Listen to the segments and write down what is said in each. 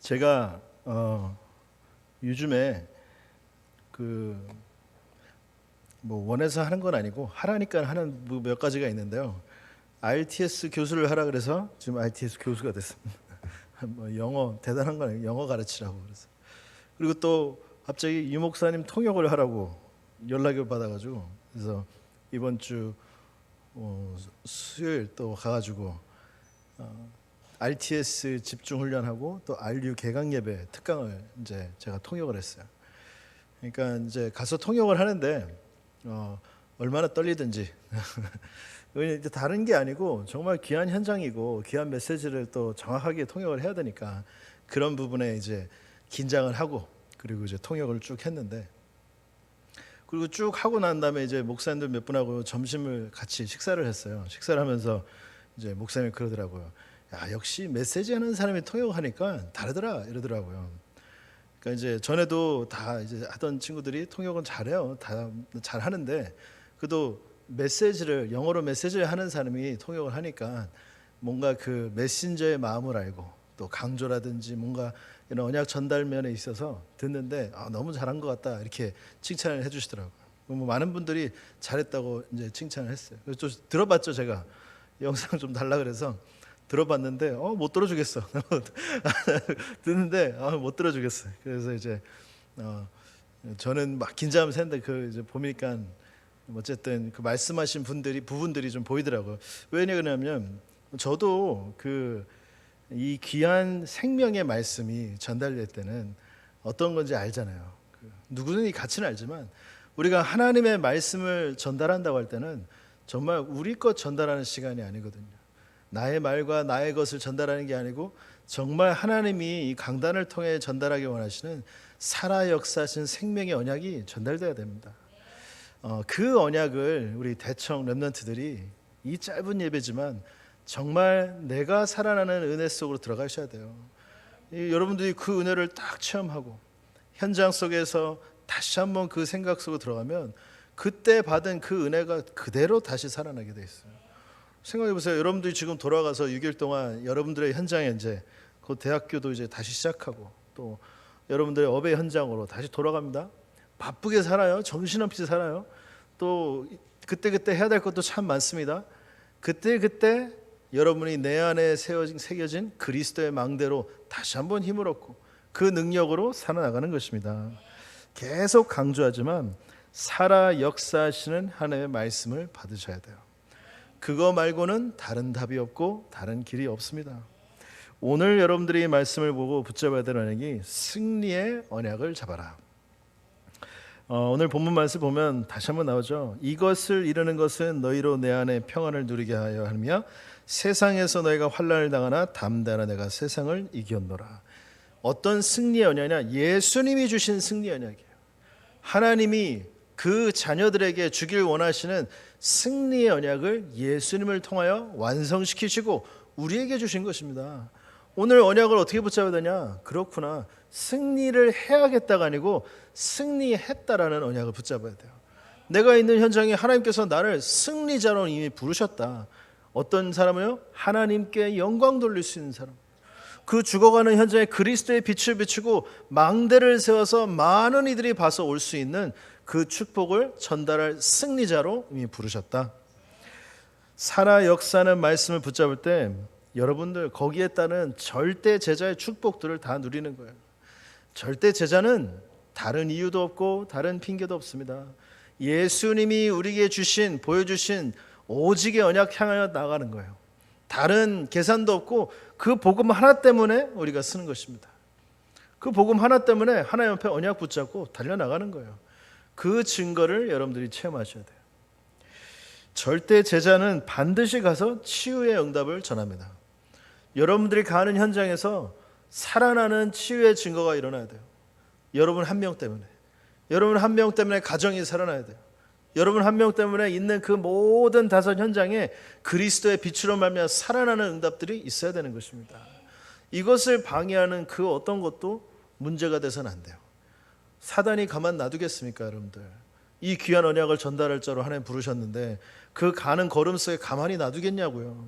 제가 요즘에 뭐 원해서 하는 건 아니고 하라니까 하는 몇 가지가 있는데요. RTS 교수를 하라 그래서 지금 RTS 교수가 됐습니다. 뭐 영어 대단한 거 아니에요. 영어 가르치라고 그래서. 그리고 또 갑자기 유 목사님 통역을 하라고 연락을 받아가지고 그래서 이번 주 수요일 또 가가지고 RTS 집중 훈련하고 또 RU 개강 예배 특강을 이제 제가 통역을 했어요. 그러니까 이제 가서 통역을 하는데 얼마나 떨리든지 이제 다른 게 아니고 정말 귀한 현장이고 귀한 메시지를 또 정확하게 통역을 해야 되니까 그런 부분에 이제 긴장을 하고 그리고 이제 통역을 쭉 했는데 그리고 쭉 하고 난 다음에 이제 목사님들 몇 분하고 점심을 같이 식사를 했어요. 식사를 하면서 이제 목사님이 그러더라고요. 야, 역시 메시지 하는 사람이 통역하니까 다르더라 이러더라고요. 그러니까 이제 전에도 다 이제 하던 친구들이 통역은 잘해요. 다 잘하는데 그래도 메시지를 영어로 메시지를 하는 사람이 통역을 하니까 뭔가 그 메신저의 마음을 알고 또 강조라든지 뭔가 이런 언약 전달 면에 있어서 듣는데 너무 잘한 것 같다 이렇게 칭찬을 해주시더라고요. 뭐 많은 분들이 잘했다고 이제 칭찬을 했어요. 그래서 좀 들어봤죠. 제가 영상 좀 달라 그래서 들어봤는데 못 들어주겠어. 듣는데 못 들어주겠어. 그래서 이제 저는 막 긴장하면서 했는데 그 이제 보니까 어쨌든 그 말씀하신 부분들이 좀 보이더라고요. 왜냐면 저도 이 귀한 생명의 말씀이 전달될 때는 어떤 건지 알잖아요. 누구는 이 가치는 알지만 우리가 하나님의 말씀을 전달한다고 할 때는 정말 우리 것 전달하는 시간이 아니거든요. 나의 말과 나의 것을 전달하는 게 아니고 정말 하나님이 이 강단을 통해 전달하기 원하시는 살아 역사하신 생명의 언약이 전달돼야 됩니다. 그 언약을 우리 대청 렘넌트들이 이 짧은 예배지만 정말 내가 살아나는 은혜 속으로 들어가셔야 돼요. 여러분들이 그 은혜를 딱 체험하고 현장 속에서 다시 한번 그 생각 속으로 들어가면 그때 받은 그 은혜가 그대로 다시 살아나게 돼 있어요. 생각해 보세요. 여러분들이 지금 돌아가서 6일 동안 여러분들의 현장에 이제 그 대학교도 이제 다시 시작하고 또 여러분들의 업의 현장으로 다시 돌아갑니다. 바쁘게 살아요. 정신없이 살아요. 또 그때 해야 될 것도 참 많습니다. 그때 여러분이 내 안에 새겨진 그리스도의 망대로 다시 한번 힘을 얻고 그 능력으로 살아나가는 것입니다. 계속 강조하지만 살아 역사하시는 하나님의 말씀을 받으셔야 돼요. 그거 말고는 다른 답이 없고 다른 길이 없습니다. 오늘 여러분들이 말씀을 보고 붙잡아야 될 언약이 승리의 언약을 잡아라. 오늘 본문 말씀 보면 다시 한번 나오죠. 이것을 이루는 것은 너희로 내 안에 평안을 누리게 하여 하며 세상에서 너희가 환난을 당하나 담대하라 내가 세상을 이겼노라. 어떤 승리의 언약이냐? 예수님이 주신 승리의 언약이에요. 하나님이 그 자녀들에게 주길 원하시는 승리의 언약을 예수님을 통하여 완성시키시고 우리에게 주신 것입니다. 오늘 언약을 어떻게 붙잡아야 되냐? 그렇구나. 승리를 해야겠다가 아니고 승리했다라는 언약을 붙잡아야 돼요. 내가 있는 현장에 하나님께서 나를 승리자로 이미 부르셨다. 어떤 사람은요? 하나님께 영광 돌릴 수 있는 사람. 그 죽어가는 현장에 그리스도의 빛을 비추고 망대를 세워서 많은 이들이 봐서 올 수 있는 그 축복을 전달할 승리자로 이미 부르셨다. 살아 역사는 말씀을 붙잡을 때 여러분들 거기에 따른 절대 제자의 축복들을 다 누리는 거예요. 절대 제자는 다른 이유도 없고 다른 핑계도 없습니다. 예수님이 우리에게 보여주신 오직의 언약 향하여 나가는 거예요. 다른 계산도 없고 그 복음 하나 때문에 우리가 쓰는 것입니다. 그 복음 하나 때문에 하나님 앞에 언약 붙잡고 달려나가는 거예요. 그 증거를 여러분들이 체험하셔야 돼요. 절대 제자는 반드시 가서 치유의 응답을 전합니다. 여러분들이 가는 현장에서 살아나는 치유의 증거가 일어나야 돼요. 여러분 한 명 때문에. 여러분 한 명 때문에 가정이 살아나야 돼요. 여러분 한 명 때문에 있는 그 모든 다섯 현장에 그리스도의 빛으로 말미암아 살아나는 응답들이 있어야 되는 것입니다. 이것을 방해하는 그 어떤 것도 문제가 돼서는 안 돼요. 사단이 가만 놔두겠습니까, 여러분들? 이 귀한 언약을 전달할 자로 하나님 부르셨는데 그 가는 걸음 속에 가만히 놔두겠냐고요.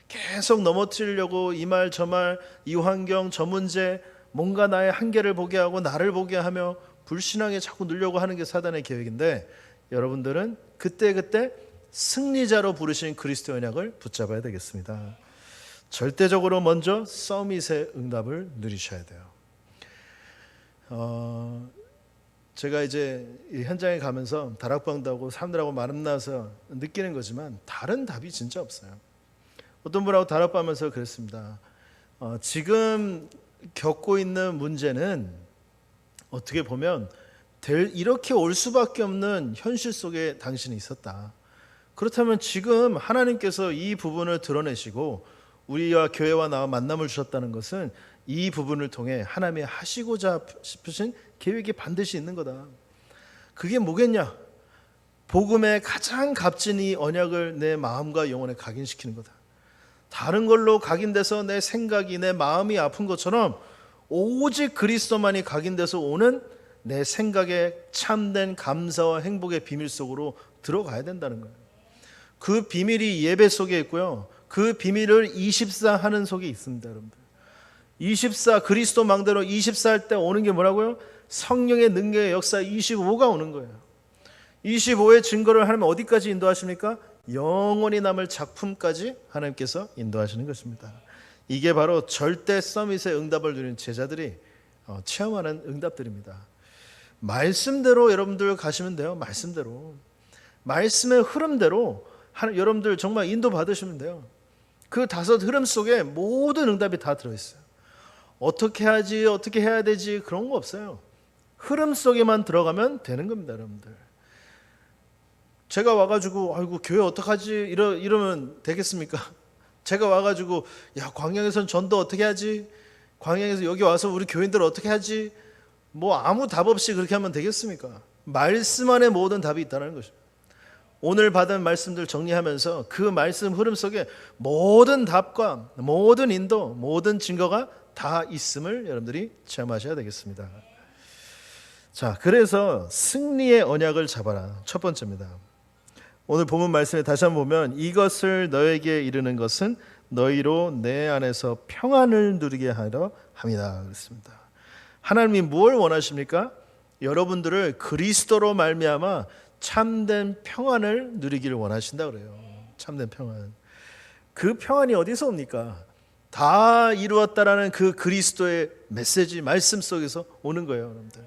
계속 넘어뜨리려고 이 말 저 말, 이 환경 저 문제 뭔가 나의 한계를 보게 하고 나를 보게 하며 불신앙에 자꾸 누려고 하는 게 사단의 계획인데, 여러분들은 그때그때 승리자로 부르신 그리스도의 언약을 붙잡아야 되겠습니다. 절대적으로 먼저 서밋의 응답을 누리셔야 돼요. 제가 이제 이 현장에 가면서 다락방도 하고 사람들하고 만나서 느끼는 거지만 다른 답이 진짜 없어요. 어떤 분하고 다락방하면서 그랬습니다. 지금 겪고 있는 문제는 어떻게 보면 이렇게 올 수밖에 없는 현실 속에 당신이 있었다. 그렇다면 지금 하나님께서 이 부분을 드러내시고 우리와 교회와 나와 만남을 주셨다는 것은 이 부분을 통해 하나님이 하시고자 싶으신 계획이 반드시 있는 거다. 그게 뭐겠냐? 복음의 가장 값진 이 언약을 내 마음과 영혼에 각인시키는 거다. 다른 걸로 각인돼서 내 생각이, 내 마음이 아픈 것처럼 오직 그리스도만이 각인돼서 오는 내 생각의 참된 감사와 행복의 비밀 속으로 들어가야 된다는 거예요. 그 비밀이 예배 속에 있고요. 그 비밀을 24 하는 속에 있습니다, 여러분들. 24 그리스도 망대로 24 할 때 오는 게 뭐라고요? 성령의 능력의 역사 25가 오는 거예요. 25의 증거를 하나님 어디까지 인도하십니까? 영원히 남을 작품까지 하나님께서 인도하시는 것입니다. 이게 바로 절대 서밋의 응답을 누리는 제자들이 체험하는 응답들입니다. 말씀대로 여러분들 가시면 돼요. 말씀대로. 말씀의 흐름대로 여러분들 정말 인도 받으시면 돼요. 그 5 흐름 속에 모든 응답이 다 들어있어요. 어떻게 하지, 어떻게 해야 되지, 그런 거 없어요. 흐름 속에만 들어가면 되는 겁니다, 여러분들. 제가 와가지고 아이고 교회 어떡하지 이러면 되겠습니까? 제가 와가지고 야 광양에선 전도 어떻게 하지? 광양에서 여기 와서 우리 교인들 어떻게 하지? 뭐 아무 답 없이 그렇게 하면 되겠습니까? 말씀 안에 모든 답이 있다는 것입니다. 오늘 받은 말씀들 정리하면서 그 말씀 흐름 속에 모든 답과 모든 인도, 모든 증거가 다 있음을 여러분들이 체험하셔야 되겠습니다. 자, 그래서 승리의 언약을 잡아라. 첫 번째입니다. 오늘 본문 말씀에 다시 한번 보면 이것을 너에게 이르는 것은 너희로 내 안에서 평안을 누리게 하려 함이다 그랬습니다. 하나님이 무엇을 원하십니까? 여러분들을 그리스도로 말미암아 참된 평안을 누리기를 원하신다 그래요. 참된 평안. 그 평안이 어디서 옵니까? 다 이루었다라는 그 그리스도의 메시지 말씀 속에서 오는 거예요, 여러분들.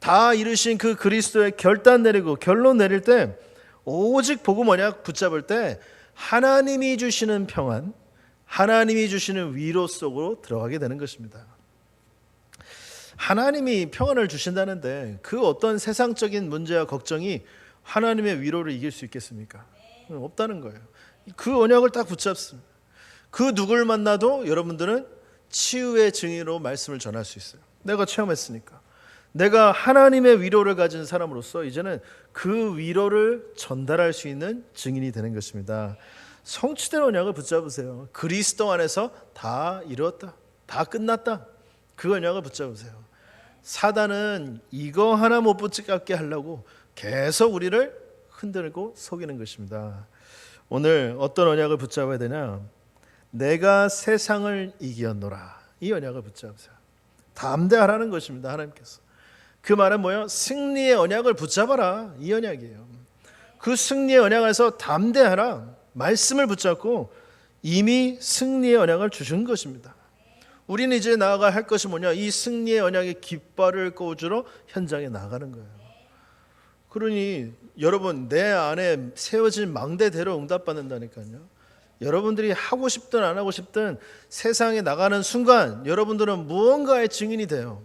다 이루신 그 그리스도의 결단 내리고 결론 내릴 때 오직 복음 언약 붙잡을 때 하나님이 주시는 평안, 하나님이 주시는 위로 속으로 들어가게 되는 것입니다. 하나님이 평안을 주신다는데 그 어떤 세상적인 문제와 걱정이 하나님의 위로를 이길 수 있겠습니까? 없다는 거예요. 그 언약을 딱 붙잡습니다. 그 누구를 만나도 여러분들은 치유의 증인으로 말씀을 전할 수 있어요. 내가 체험했으니까. 내가 하나님의 위로를 가진 사람으로서 이제는 그 위로를 전달할 수 있는 증인이 되는 것입니다. 성취된 언약을 붙잡으세요. 그리스도 안에서 다 이루었다. 다 끝났다. 그 언약을 붙잡으세요. 사단은 이거 하나 못 붙잡게 하려고 계속 우리를 흔들고 속이는 것입니다. 오늘 어떤 언약을 붙잡아야 되냐? 내가 세상을 이겼노라. 이 언약을 붙잡으세요. 담대하라는 것입니다. 하나님께서. 그 말은 뭐예요? 승리의 언약을 붙잡아라. 이 언약이에요. 그 승리의 언약에서 담대하라. 말씀을 붙잡고 이미 승리의 언약을 주신 것입니다. 우리는 이제 나아가 할 것이 뭐냐? 이 승리의 언약의 깃발을 꽂으러 현장에 나가는 거예요. 그러니 여러분 내 안에 세워진 망대대로 응답받는다니까요. 여러분들이 하고 싶든 안 하고 싶든 세상에 나가는 순간 여러분들은 무언가의 증인이 돼요.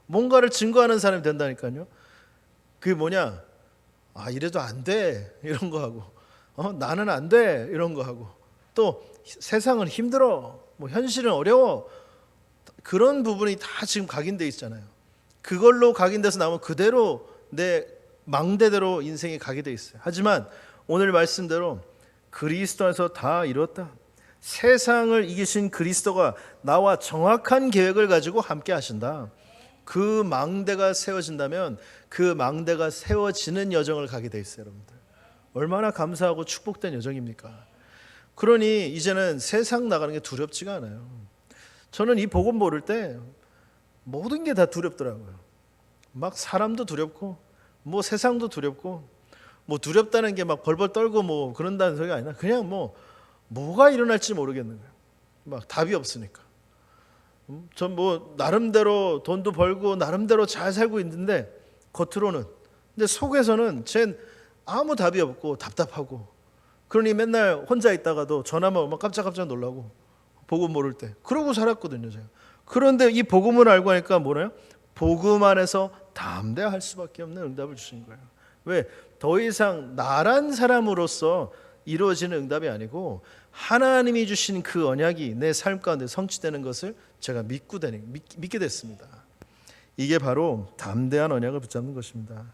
뭔가를 증거하는 사람이 된다니까요. 그게 뭐냐? 아 이래도 안 돼 이런 거 하고 나는 안 돼 이런 거 하고 또 세상은 힘들어 뭐 현실은 어려워 그런 부분이 다 지금 각인돼 있잖아요. 그걸로 각인돼서 나오면 그대로 내 망대대로 인생이 가게 돼 있어요. 하지만 오늘 말씀대로 그리스도에서 다 이뤘다. 세상을 이기신 그리스도가 나와 정확한 계획을 가지고 함께 하신다. 그 망대가 세워진다면 그 망대가 세워지는 여정을 가게 돼 있어요, 여러분들. 얼마나 감사하고 축복된 여정입니까? 그러니 이제는 세상 나가는 게 두렵지가 않아요. 저는 이 복음 모를 때 모든 게 다 두렵더라고요. 막 사람도 두렵고 뭐 세상도 두렵고 뭐 두렵다는 게 막 벌벌 떨고 뭐 그런다는 소리가 아니라 그냥 뭐가 일어날지 모르겠는 거예요. 막 답이 없으니까. 전 뭐 나름대로 돈도 벌고 나름대로 잘 살고 있는데 겉으로는, 근데 속에서는 쟨 아무 답이 없고 답답하고, 그러니 맨날 혼자 있다가도 전화만 오면 깜짝깜짝 놀라고 복음 모를 때 그러고 살았거든요 제가. 그런데 이 복음을 알고 하니까 뭐래요? 복음 안에서 담대할 수밖에 없는 응답을 주신 거예요. 왜? 더 이상 나란 사람으로서 이루어지는 응답이 아니고 하나님이 주신 그 언약이 내 삶 가운데 성취되는 것을 제가 믿게 됐습니다. 이게 바로 담대한 언약을 붙잡는 것입니다.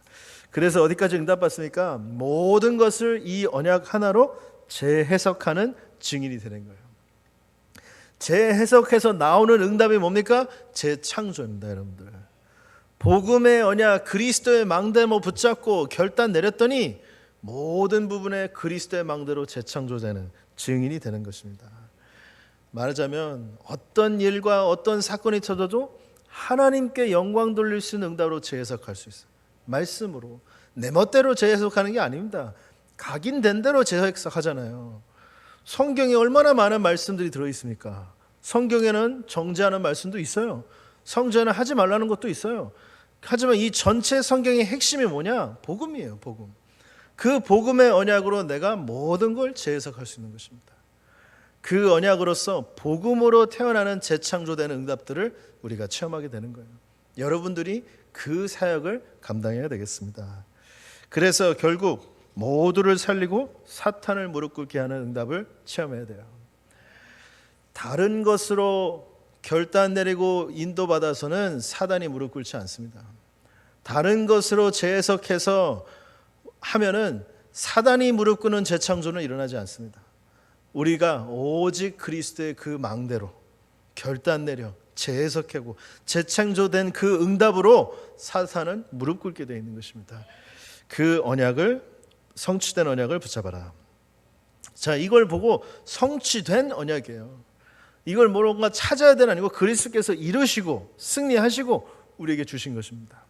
그래서 어디까지 응답받습니까? 모든 것을 이 언약 하나로 재해석하는 증인이 되는 거예요. 재해석해서 나오는 응답이 뭡니까? 재창조입니다, 여러분들. 복음의 언약, 그리스도의 망대모 붙잡고 결단 내렸더니 모든 부분에 그리스도의 망대로 재창조되는 증인이 되는 것입니다. 말하자면 어떤 일과 어떤 사건이 터져도 하나님께 영광 돌릴 수 있는 응답으로 재해석할 수 있어요. 말씀으로. 내 멋대로 재해석하는 게 아닙니다. 각인된 대로 재해석하잖아요. 성경에 얼마나 많은 말씀들이 들어있습니까? 성경에는 정죄하는 말씀도 있어요. 성죄는 하지 말라는 것도 있어요. 하지만 이 전체 성경의 핵심이 뭐냐? 복음이에요. 복음. 그 복음의 언약으로 내가 모든 걸 재해석할 수 있는 것입니다. 그 언약으로서 복음으로 태어나는 재창조되는 응답들을 우리가 체험하게 되는 거예요. 여러분들이 그 사역을 감당해야 되겠습니다. 그래서 결국 모두를 살리고 사탄을 무릎 꿇게 하는 응답을 체험해야 돼요. 다른 것으로 결단 내리고 인도받아서는 사단이 무릎 꿇지 않습니다. 다른 것으로 재해석해서 하면은 사단이 무릎 꿇는 재창조는 일어나지 않습니다. 우리가 오직 그리스도의 그 망대로 결단 내려 재해석하고 재창조된 그 응답으로 사탄은 무릎 꿇게 되어 있는 것입니다. 그 언약을, 성취된 언약을 붙잡아라. 자, 이걸 보고 성취된 언약이에요. 이걸 뭔가 찾아야 되는 아니고 그리스도께서 이루시고 승리하시고 우리에게 주신 것입니다.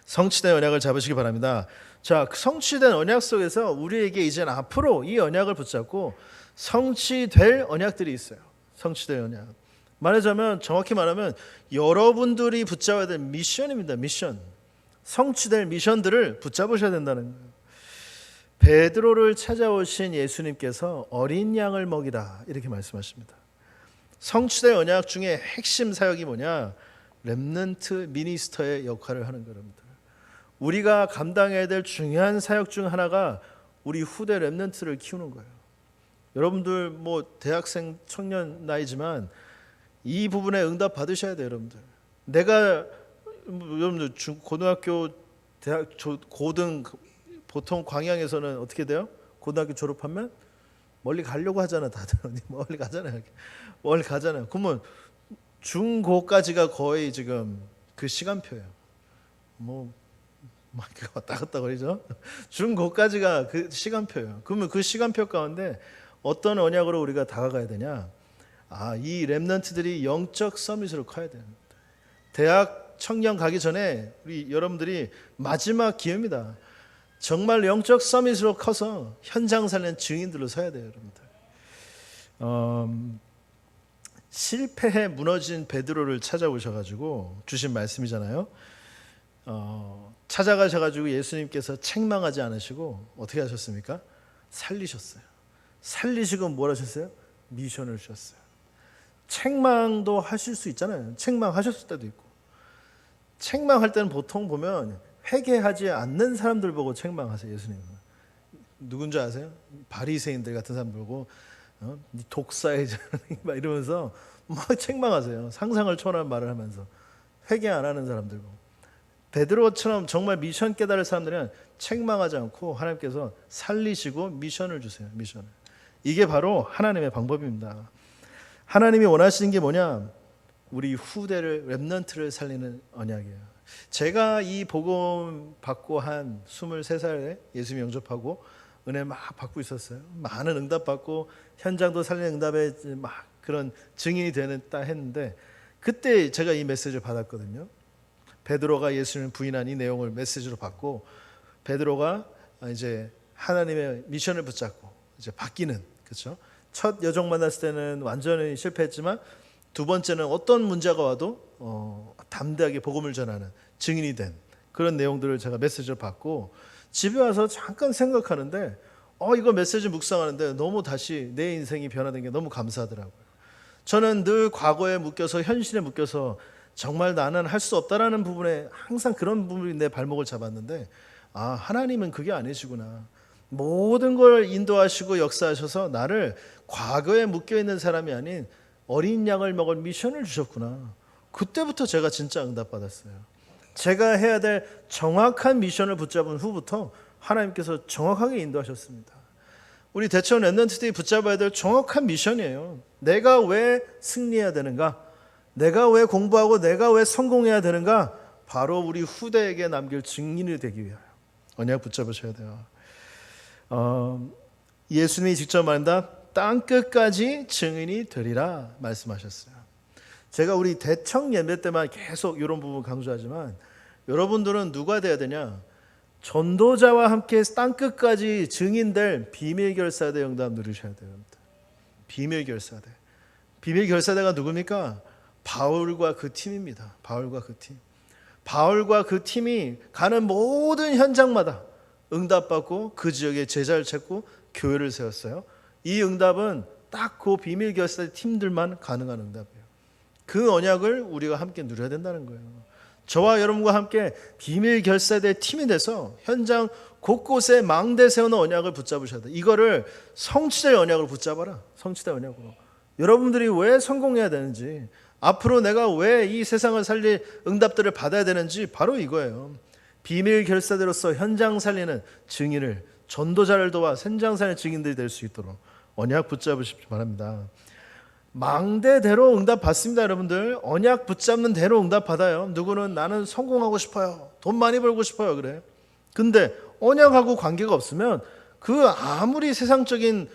성취된 언약을 잡으시기 바랍니다. 자, 그 성취된 언약 속에서 우리에게 이제 앞으로 이 언약을 붙잡고 성취될 언약들이 있어요. 성취될 언약. 말하자면, 정확히 말하면 여러분들이 붙잡아야 될 미션입니다. 미션. 성취될 미션들을 붙잡으셔야 된다는 거예요. 베드로를 찾아오신 예수님께서 어린 양을 먹이라 이렇게 말씀하십니다. 성취될 언약 중에 핵심 사역이 뭐냐? 렘넌트 미니스터의 역할을 하는 겁니다. 우리가 감당해야 될 중요한 사역 중 하나가 우리 후대 렘넌트를 키우는 거예요. 여러분들 뭐 대학생 청년 나이지만 이 부분에 응답 받으셔야 돼요, 여러분들. 내가 여러분들 고등학교, 대학, 고등 보통 광양에서는 어떻게 돼요? 고등학교 졸업하면 멀리 가려고 하잖아, 다들. 멀리 가잖아요. 멀리 가잖아요. 그러면 중고까지가 거의 지금 그 시간표예요. 막 왔다 갔다 거리죠. 중고까지가 그 시간표예요. 그러면 그 시간표 가운데 어떤 언약으로 우리가 다가가야 되냐? 이 렘넌트들이 영적 서밋으로 커야 돼요. 대학 청년 가기 전에 우리 여러분들이 마지막 기회입니다. 정말 영적 서밋으로 커서 현장 살리는 증인들로 서야 돼요, 여러분들. 실패해 무너진 베드로를 찾아오셔가지고 주신 말씀이잖아요. 찾아가셔가지고 예수님께서 책망하지 않으시고 어떻게 하셨습니까? 살리셨어요. 살리시고 뭘 하셨어요? 미션을 주셨어요. 책망도 하실 수 있잖아요. 책망하셨을 때도 있고. 책망할 때는 보통 보면 회개하지 않는 사람들 보고 책망하세요. 예수님은. 누군지 아세요? 바리새인들 같은 사람 보고 독사의 막 이러면서 막 책망하세요. 상상을 초월한 말을 하면서 회개 안 하는 사람들 보고. 베드로처럼 정말 미션 깨달을 사람들은 책망하지 않고 하나님께서 살리시고 미션을 주세요. 미션을. 이게 바로 하나님의 방법입니다. 하나님이 원하시는 게 뭐냐? 우리 후대를, 렘넌트를 살리는 언약이에요. 제가 이 복음 받고 한 23살에 예수님 영접하고 은혜 막 받고 있었어요. 많은 응답 받고 현장도 살리는 응답에 막 그런 증인이 되는 딱 했는데, 그때 제가 이 메시지를 받았거든요. 베드로가 예수님을 부인한 이 내용을 메시지로 받고 베드로가 이제 하나님의 미션을 붙잡고 이제 바뀌는, 그렇죠? 첫 여정 만났을 때는 완전히 실패했지만 두 번째는 어떤 문제가 와도 담대하게 복음을 전하는 증인이 된 그런 내용들을 제가 메시지를 받고 집에 와서 잠깐 생각하는데 이거 메시지 묵상하는데 너무 다시 내 인생이 변화된 게 너무 감사하더라고요. 저는 늘 과거에 묶여서 현실에 묶여서 정말 나는 할 수 없다라는 부분에 항상 그런 부분이 내 발목을 잡았는데 하나님은 그게 아니시구나. 모든 걸 인도하시고 역사하셔서 나를 과거에 묶여있는 사람이 아닌 어린 양을 먹을 미션을 주셨구나. 그때부터 제가 진짜 응답받았어요. 제가 해야 될 정확한 미션을 붙잡은 후부터 하나님께서 정확하게 인도하셨습니다. 우리 대천 랩넌트들이 붙잡아야 될 정확한 미션이에요. 내가 왜 승리해야 되는가? 내가 왜 공부하고 내가 왜 성공해야 되는가? 바로 우리 후대에게 남길 증인이 되기 위하여 언약 붙잡으셔야 돼요. 예수님이 직접 말한다. 땅끝까지 증인이 되리라 말씀하셨어요. 제가 우리 대청 예배 때만 계속 이런 부분 강조하지만 여러분들은 누가 돼야 되냐? 전도자와 함께 땅끝까지 증인될 비밀결사대 영담 누리셔야 됩니다. 비밀결사대. 비밀결사대가 누굽니까? 바울과 그 팀입니다. 바울과 그 팀. 바울과 그 팀이 가는 모든 현장마다 응답받고 그 지역에 제자를 찾고 교회를 세웠어요. 이 응답은 딱 그 비밀결사대 팀들만 가능한 응답이에요. 그 언약을 우리가 함께 누려야 된다는 거예요. 저와 여러분과 함께 비밀결사대 팀이 돼서 현장 곳곳에 망대 세우는 언약을 붙잡으셔야 돼요. 이거를 성취될 언약을 붙잡아라. 성취될 언약으로. 여러분들이 왜 성공해야 되는지, 앞으로 내가 왜 이 세상을 살릴 응답들을 받아야 되는지 바로 이거예요. 비밀결사대로서 현장 살리는 증인을, 전도자를 도와 현장 살리는 증인들이 될 수 있도록 언약 붙잡으십시오 바랍니다. 망대대로 응답 받습니다. 여러분들 언약 붙잡는 대로 응답 받아요. 누구는 나는 성공하고 싶어요, 돈 많이 벌고 싶어요 그래. 근데 언약하고 관계가 없으면 그 아무리 세상적인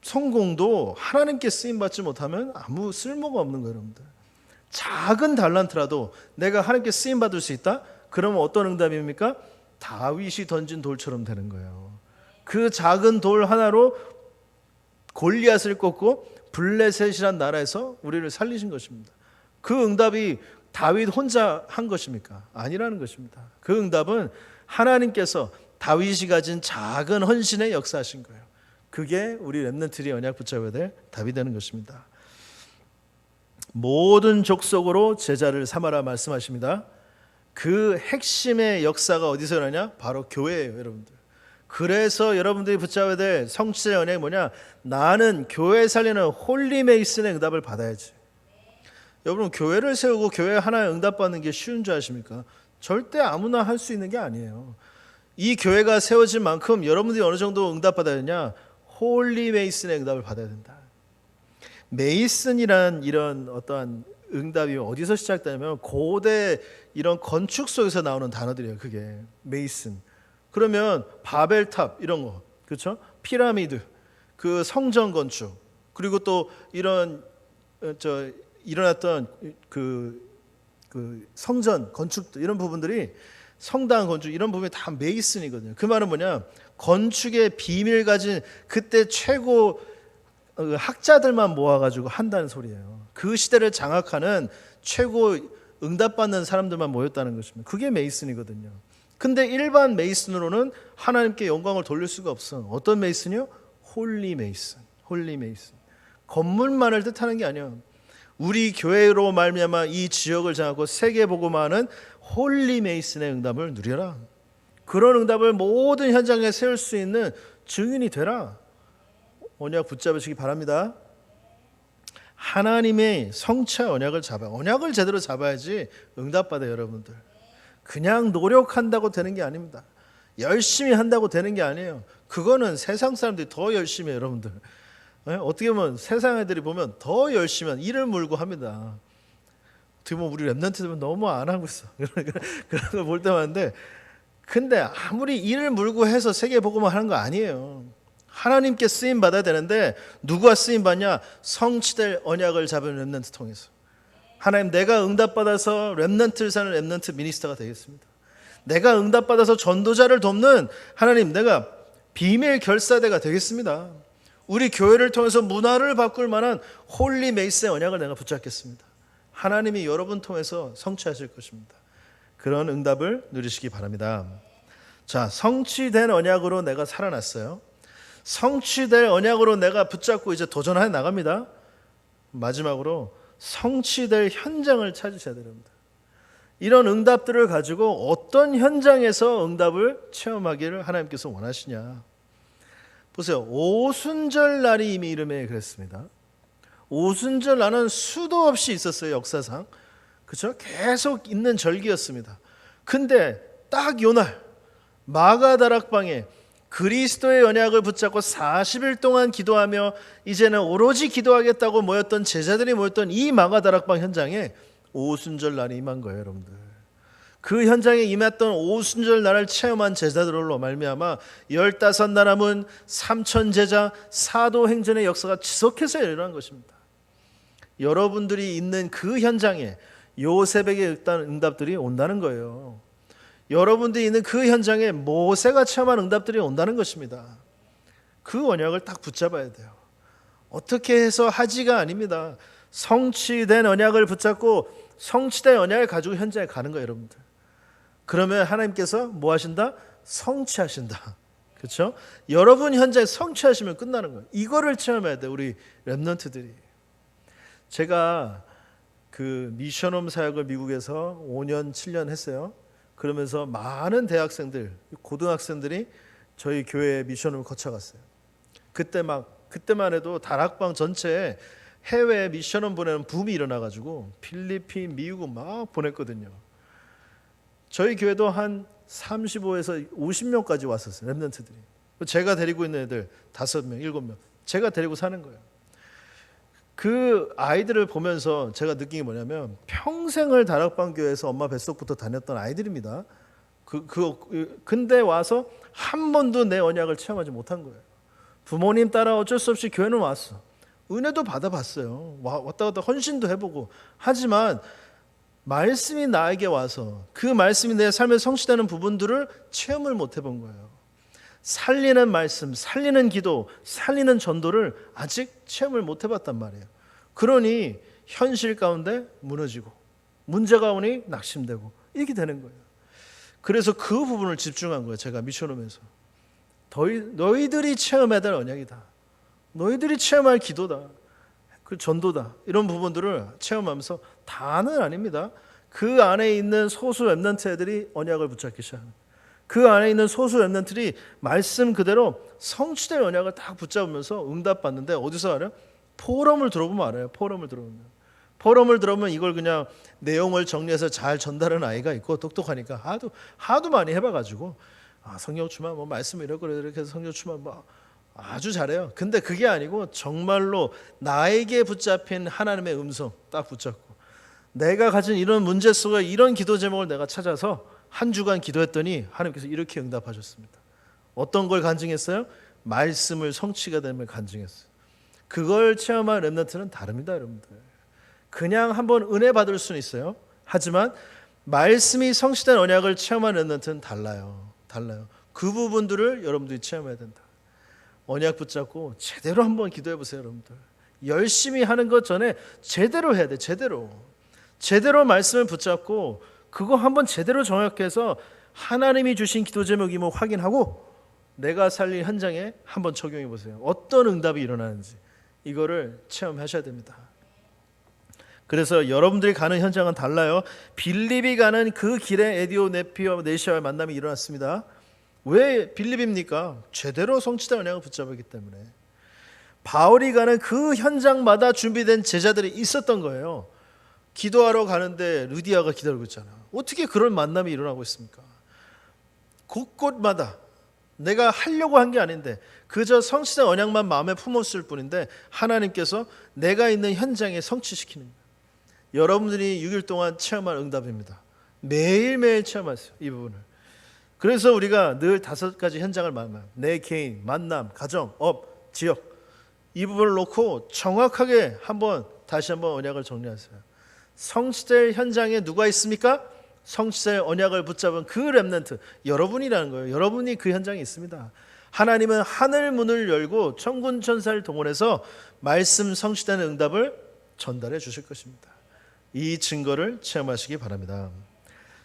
성공도 하나님께 쓰임받지 못하면 아무 쓸모가 없는 거예요. 여러분들 작은 달란트라도 내가 하나님께 쓰임받을 수 있다? 그러면 어떤 응답입니까? 다윗이 던진 돌처럼 되는 거예요. 그 작은 돌 하나로 골리앗을 꺾고 블레셋이란 나라에서 우리를 살리신 것입니다. 그 응답이 다윗 혼자 한 것입니까? 아니라는 것입니다. 그 응답은 하나님께서 다윗이 가진 작은 헌신에 역사하신 거예요. 그게 우리 랩넌트들이 언약 붙잡아야 될 답이 되는 것입니다. 모든 족속으로 제자를 삼아라 말씀하십니다. 그 핵심의 역사가 어디서 일어나냐? 바로 교회예요, 여러분들. 그래서 여러분들이 붙잡아야 될 성취의 언약이 뭐냐? 나는 교회 살리는 홀리 메이슨의 응답을 받아야지. 여러분 교회를 세우고 교회 하나에 응답받는 게 쉬운 줄 아십니까? 절대 아무나 할 수 있는 게 아니에요. 이 교회가 세워진 만큼 여러분들이 어느 정도 응답받아야 되냐? 홀리 메이슨의 응답을 받아야 된다. 메이슨이란 이런 어떠한 응답이 어디서 시작되냐면 고대 이런 건축 속에서 나오는 단어들이에요. 그게 메이슨. 그러면 바벨탑 이런 거, 그렇죠? 피라미드, 그 성전 건축, 그리고 또 이런 일어났던 그 성전 건축 이런 부분들이 성당 건축 이런 부분이 다 메이슨이거든요. 그 말은 뭐냐? 건축의 비밀 가진 그때 최고 학자들만 모아가지고 한다는 소리예요. 그 시대를 장악하는 최고 응답받는 사람들만 모였다는 것입니다. 그게 메이슨이거든요. 근데 일반 메이슨으로는 하나님께 영광을 돌릴 수가 없어. 어떤 메이슨이요? 홀리 메이슨. 홀리 메이슨. 건물만을 뜻하는 게 아니에요. 우리 교회로 말미암아 이 지역을 장악하고 세계 복음화하는 홀리 메이슨의 응답을 누려라. 그런 응답을 모든 현장에 세울 수 있는 증인이 되라. 언약 붙잡으시기 바랍니다. 하나님의 성취 언약을 잡아요. 언약을 제대로 잡아야지 응답받아요, 여러분들. 그냥 노력한다고 되는 게 아닙니다. 열심히 한다고 되는 게 아니에요. 그거는 세상 사람들이 더 열심히 해요, 여러분들. 어떻게 보면 세상 애들이 보면 더 열심히 이를 물고 합니다. 어떻게 보면 우리 랩넌트들은 너무 안 하고 있어. 그런 거 볼 때만 하는데, 근데 아무리 이를 물고 해서 세계 복음을 하는 거 아니에요. 하나님께 쓰임 받아야 되는데 누가 쓰임 받냐? 성취될 언약을 잡은 랩넌트 통해서. 하나님, 내가 응답받아서 렘넌트를 사는 렘넌트 미니스터가 되겠습니다. 내가 응답받아서 전도자를 돕는 하나님, 내가 비밀 결사대가 되겠습니다. 우리 교회를 통해서 문화를 바꿀 만한 홀리 메이스의 언약을 내가 붙잡겠습니다. 하나님이 여러분 통해서 성취하실 것입니다. 그런 응답을 누리시기 바랍니다. 자, 성취된 언약으로 내가 살아났어요. 성취될 언약으로 내가 붙잡고 이제 도전해 나갑니다. 마지막으로 성취될 현장을 찾으셔야 됩니다. 이런 응답들을 가지고 어떤 현장에서 응답을 체험하기를 하나님께서 원하시냐. 보세요. 오순절 날이 이미 이름에 그랬습니다. 오순절 날은 수도 없이 있었어요. 역사상. 그렇죠? 계속 있는 절기였습니다. 근데 딱 요날 마가다락방에 그리스도의 언약을 붙잡고 40일 동안 기도하며 이제는 오로지 기도하겠다고 모였던 제자들이 모였던 이 마가다락방 현장에 오순절 날이 임한 거예요, 여러분들. 그 현장에 임했던 오순절 날을 체험한 제자들로 말미암아 15나라문 3,000제자 사도행전의 역사가 지속해서 일어난 것입니다. 여러분들이 있는 그 현장에 요셉에게 응답들이 온다는 거예요. 여러분들이 있는 그 현장에 모세가 체험한 응답들이 온다는 것입니다. 그 언약을 딱 붙잡아야 돼요. 어떻게 해서 하지가 아닙니다. 성취된 언약을 붙잡고 성취된 언약을 가지고 현장에 가는 거예요, 여러분들. 그러면 하나님께서 뭐 하신다? 성취하신다. 그렇죠? 여러분 현장에 성취하시면 끝나는 거예요. 이거를 체험해야 돼요, 우리 렘넌트들이. 제가 그 미션홈 사역을 미국에서 5년, 7년 했어요. 그러면서 많은 대학생들, 고등학생들이 저희 교회 미션을 거쳐갔어요. 그때만 해도 다락방 전체에 해외 미션을 보내는 붐이 일어나가지고 필리핀, 미국 막 보냈거든요. 저희 교회도 한 35에서 50명까지 왔었어요. 렘넌트들이. 제가 데리고 있는 애들 5명, 7명. 제가 데리고 사는 거예요. 그 아이들을 보면서 제가 느낀 게 뭐냐면 평생을 다락방 교회에서 엄마 뱃속부터 다녔던 아이들입니다. 근데 와서 한 번도 내 언약을 체험하지 못한 거예요. 부모님 따라 어쩔 수 없이 교회는 왔어. 은혜도 받아봤어요. 왔다 갔다 헌신도 해보고. 하지만 말씀이 나에게 와서 그 말씀이 내 삶에 성취되는 부분들을 체험을 못 해본 거예요. 살리는 말씀, 살리는 기도, 살리는 전도를 아직 체험을 못 해봤단 말이에요. 그러니 현실 가운데 무너지고 문제가 오니 낙심되고 이렇게 되는 거예요. 그래서 그 부분을 집중한 거예요. 제가 미션홈에서. 너희들이 체험해야 될 언약이다. 너희들이 체험할 기도다. 그 전도다. 이런 부분들을 체험하면서 다는 아닙니다. 그 안에 있는 소수 렘넌트 애들이 언약을 붙잡기 시작합니다. 그 안에 있는 소수 렘넌트들이 말씀 그대로 성취될 언약을 딱 붙잡으면서 응답받는데 어디서 알아요? 포럼을 들어보면 알아요. 포럼을 들어보면 이걸 그냥 내용을 정리해서 잘 전달하는 아이가 있고 똑똑하니까 하도 많이 해봐가지고 성경 추만 뭐 말씀 이렇게 해서 성경 추만 뭐 아주 잘해요. 근데 그게 아니고 정말로 나에게 붙잡힌 하나님의 음성 딱 붙잡고 내가 가진 이런 문제 속에 이런 기도 제목을 내가 찾아서 한 주간 기도했더니 하나님께서 이렇게 응답하셨습니다. 어떤 걸 간증했어요? 말씀을 성취가 됨을 간증했어요. 그걸 체험한 렘넌트는 다릅니다, 여러분들. 그냥 한번 은혜 받을 수는 있어요. 하지만 말씀이 성취된 언약을 체험한 렘넌트는 달라요. 그 부분들을 여러분들이 체험해야 된다. 언약 붙잡고 제대로 한번 기도해 보세요, 여러분들. 열심히 하는 것 전에 제대로 해야 돼, 제대로 말씀을 붙잡고 그거 한번 제대로 정확해서 하나님이 주신 기도 제목임을 확인하고 내가 살릴 현장에 한번 적용해 보세요. 어떤 응답이 일어나는지 이거를 체험하셔야 됩니다. 그래서 여러분들이 가는 현장은 달라요. 빌립이 가는 그 길에 에디오 네피와 네시아의 만남이 일어났습니다. 왜 빌립입니까? 제대로 성취된 언약을 붙잡았기 때문에. 바울이 가는 그 현장마다 준비된 제자들이 있었던 거예요. 기도하러 가는데 루디아가 기다리고 있잖아. 어떻게 그런 만남이 일어나고 있습니까? 곳곳마다 내가 하려고 한 게 아닌데 그저 성취된 언약만 마음에 품었을 뿐인데 하나님께서 내가 있는 현장에 성취시키는 거예요. 여러분들이 6일 동안 체험할 응답입니다. 매일매일 체험하세요, 이 부분을. 그래서 우리가 늘 5가지 현장을 만나요. 내 개인, 만남, 가정, 업, 지역 이 부분을 놓고 정확하게 다시 한번 언약을 정리하세요. 성취될 현장에 누가 있습니까? 성취될 언약을 붙잡은 그 렘넌트, 여러분이라는 거예요. 여러분이 그 현장에 있습니다. 하나님은 하늘 문을 열고 천군 천사를 동원해서 말씀 성취되는 응답을 전달해 주실 것입니다. 이 증거를 체험하시기 바랍니다.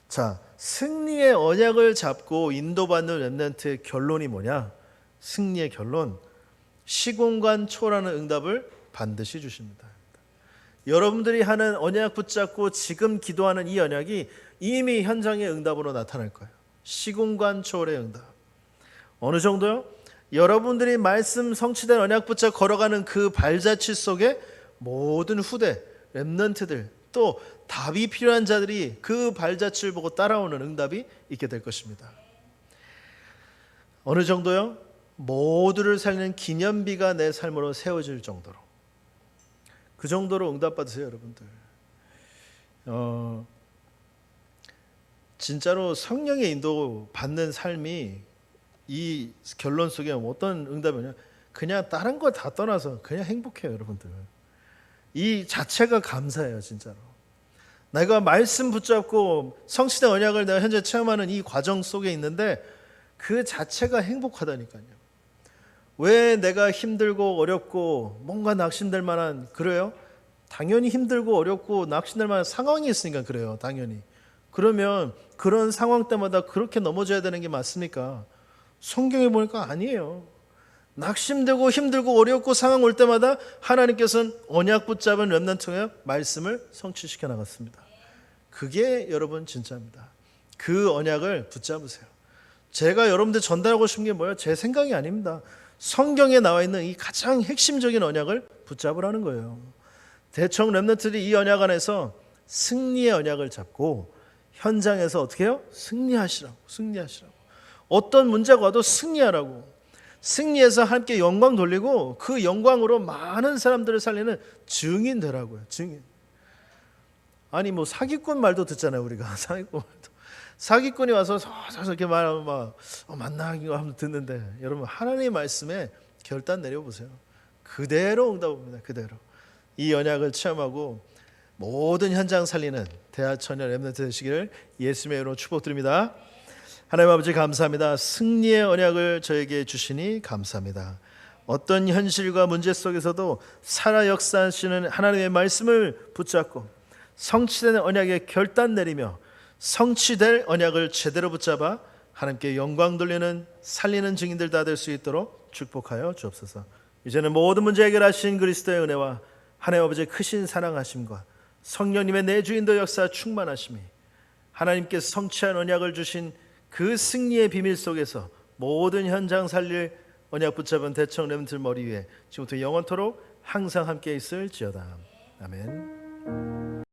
자, 승리의 언약을 잡고 인도받는 렘넌트의 결론이 뭐냐? 승리의 결론, 시공간 초월하는 응답을 반드시 주십니다. 여러분들이 하는 언약 붙잡고 지금 기도하는 이 언약이 이미 현장의 응답으로 나타날 거예요. 시공간 초월의 응답. 어느 정도요? 여러분들이 말씀 성취된 언약 붙잡고 걸어가는 그 발자취 속에 모든 후대, 렘넌트들, 또 답이 필요한 자들이 그 발자취를 보고 따라오는 응답이 있게 될 것입니다. 어느 정도요? 모두를 살리는 기념비가 내 삶으로 세워질 정도로, 그 정도로 응답받으세요, 여러분들. 진짜로 성령의 인도 받는 삶이 이 결론 속에 어떤 응답이냐? 그냥 다른 거 다 떠나서 그냥 행복해요, 여러분들. 이 자체가 감사해요, 진짜로. 내가 말씀 붙잡고 성취된 언약을 내가 현재 체험하는 이 과정 속에 있는데 그 자체가 행복하다니까요. 왜 내가 힘들고 어렵고 뭔가 낙심될 만한, 그래요? 당연히 힘들고 어렵고 낙심될 만한 상황이 있으니까 그래요, 당연히. 그러면 그런 상황 때마다 그렇게 넘어져야 되는 게 맞습니까? 성경에 보니까 아니에요. 낙심되고 힘들고 어렵고 상황 올 때마다 하나님께서는 언약 붙잡은 렘넌트의 말씀을 성취시켜 나갔습니다. 그게 여러분 진짜입니다. 그 언약을 붙잡으세요. 제가 여러분들 전달하고 싶은 게 뭐예요? 제 생각이 아닙니다. 성경에 나와 있는 이 가장 핵심적인 언약을 붙잡으라는 거예요. 대청 렘넌트들이 이 언약 안에서 승리의 언약을 잡고 현장에서 어떻게 해요? 승리하시라고. 어떤 문제가 와도 승리하라고. 승리해서 함께 영광 돌리고 그 영광으로 많은 사람들을 살리는 증인 되라고요. 증인. 아니 뭐 사기꾼 말도 듣잖아요, 우리가. 사기꾼 말도. 사기꾼이 와서 이렇게 말하면 막 만나기가 하면 듣는데, 여러분 하나님의 말씀에 결단 내려보세요. 그대로 응답합니다. 그대로. 이 언약을 체험하고 모든 현장 살리는 대하천연 렘넌트 되시기를 예수님의 이름으로 축복드립니다. 하나님 아버지 감사합니다. 승리의 언약을 저에게 주시니 감사합니다. 어떤 현실과 문제 속에서도 살아 역사하시는 하나님의 말씀을 붙잡고 성취된 언약에 결단 내리며 성취될 언약을 제대로 붙잡아 하나님께 영광 돌리는 살리는 증인들 다 될 수 있도록 축복하여 주옵소서. 이제는 모든 문제 해결하신 그리스도의 은혜와 하나님 아버지의 크신 사랑하심과 성령님의 내주인도 역사 충만하심이 하나님께서 성취한 언약을 주신 그 승리의 비밀 속에서 모든 현장 살릴 언약 붙잡은 대청 렘넌트 머리 위에 지금부터 영원토록 항상 함께 있을지어다. 아멘.